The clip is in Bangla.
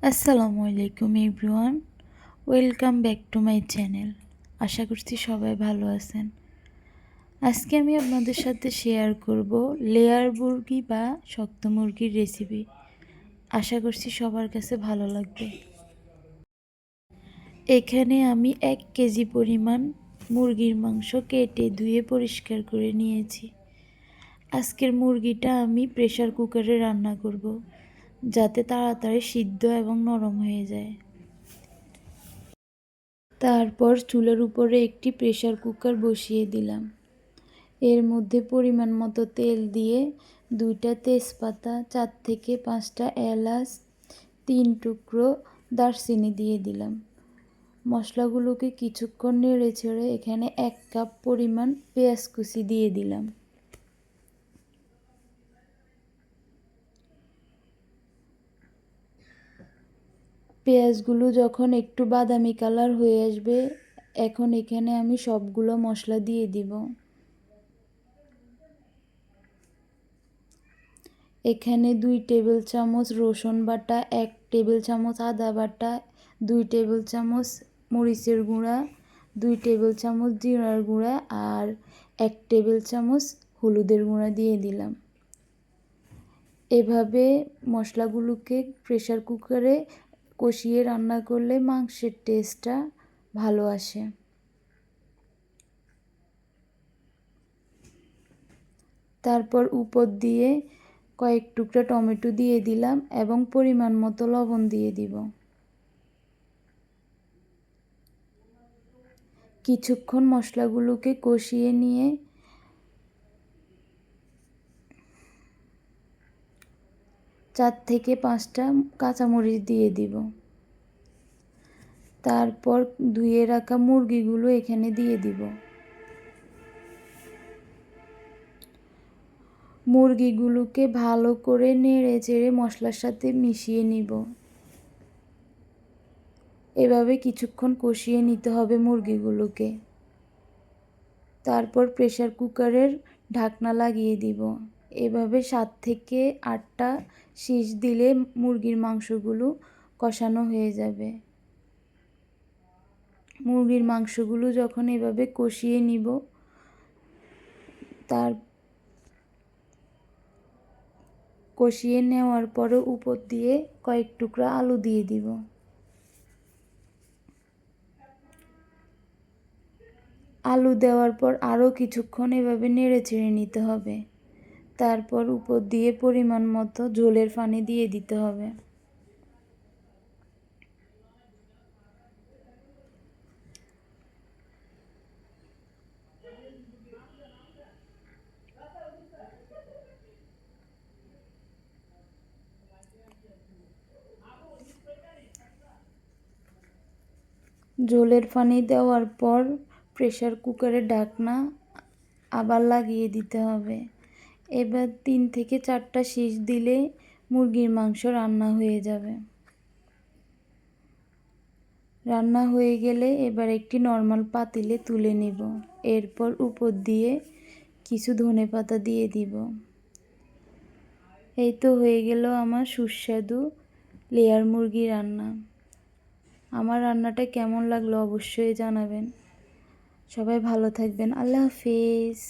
আসসালামু আলাইকুম everyone, welcome back to my channel. আশা করছি সবাই ভালো আছেন। আজকে আমি আপনাদের সাথে শেয়ার করব লেয়ার মুরগি বা শক্ত মুরগির রেসিপি। আশা করছি সবার কাছে ভালো লাগবে। এখানে আমি 1 কেজি পরিমাণ মুরগির মাংস কেটে ধুয়ে পরিষ্কার করে নিয়েছি। আজকের মুরগিটা আমি প্রেসার কুকারে রান্না করব, যাতে তাড়াতাড়ি সিদ্ধ এবং নরম হয়ে যায়। তারপর চুলার উপরে একটি প্রেসার কুকার বসিয়ে দিলাম। এর মধ্যে পরিমাণ মতো তেল দিয়ে 2টা তেজপাতা, 4 থেকে 5টা এলাচ, 3 টুকরো দারচিনি দিয়ে দিলাম। মশলাগুলোকে কিছুক্ষণ নেড়ে ছেড়ে এখানে 1 কাপ পরিমাণ পেঁয়াজ কুচি দিয়ে দিলাম। পেঁয়াজগুলো যখন একটু বাদামি কালার হয়ে আসবে, এখন এখানে আমি সবগুলো মশলা দিয়ে দিব। এখানে 2 টেবিল চামচ রসুন বাটা, 1 টেবিল চামচ আদা বাটা, 2 টেবিল চামচ মরিচের গুঁড়া, 2 টেবিল চামচ জিরার গুঁড়া আর 1 টেবিল চামচ হলুদের গুঁড়া দিয়ে দিলাম। এভাবে মশলাগুলোকে প্রেসার কুকারে কষিয়ে রান্না করলে মাংসের টেস্টটা ভালো আসে। তারপর উপর দিয়ে কয়েক টুকরা টমেটো দিয়ে দিলাম এবং পরিমাণ মতো লবণ দিয়ে দিব। কিছুক্ষণ মশলাগুলোকে কষিয়ে নিয়ে 4 থেকে 5টা কাঁচামরিচ দিয়ে দিব। তারপর ধুয়ে রাখা মুরগিগুলো এখানে দিয়ে দিব। মুরগিগুলোকে ভালো করে নেড়ে চেড়ে মশলার সাথে মিশিয়ে নিব। এভাবে কিছুক্ষণ কষিয়ে নিতে হবে মুরগিগুলোকে। তারপর প্রেসার কুকারের ঢাকনা লাগিয়ে দিব। এভাবে 7 থেকে 8টা শিস দিলে মুরগির মাংসগুলো কষানো হয়ে যাবে। মুরগির মাংসগুলো যখন এভাবে কষিয়ে নিব, তার কষিয়ে নেওয়ার পরে উপর দিয়ে কয়েক টুকরা আলু দিয়ে দিব। আলু দেওয়ার পর আরও কিছুক্ষণ এভাবে নেড়ে চেড়ে নিতে হবে। তারপর উপর দিয়ে পরিমাণ মতো ঝোলের পানি দিয়ে দিতে হবে। ঝোলের পানি দেওয়ার পর প্রেসার কুকারের ঢাকনা আবার লাগিয়ে দিতে হবে। এবার 3 থেকে 4টা শিস দিলে মুরগির মাংস রান্না হয়ে যাবে। রান্না হয়ে গেলে এবার একটি নর্মাল পাতিলে তুলে নিব। এরপর উপর দিয়ে কিছু ধনেপাতা দিয়ে দিব। এই তো হয়ে গেল আমার সুস্বাদু লেয়ার মুরগি রান্না। আমার রান্নাটা কেমন লাগলো অবশ্যই জানাবেন। সবাই ভালো থাকবেন। আল্লাহ হাফেজ।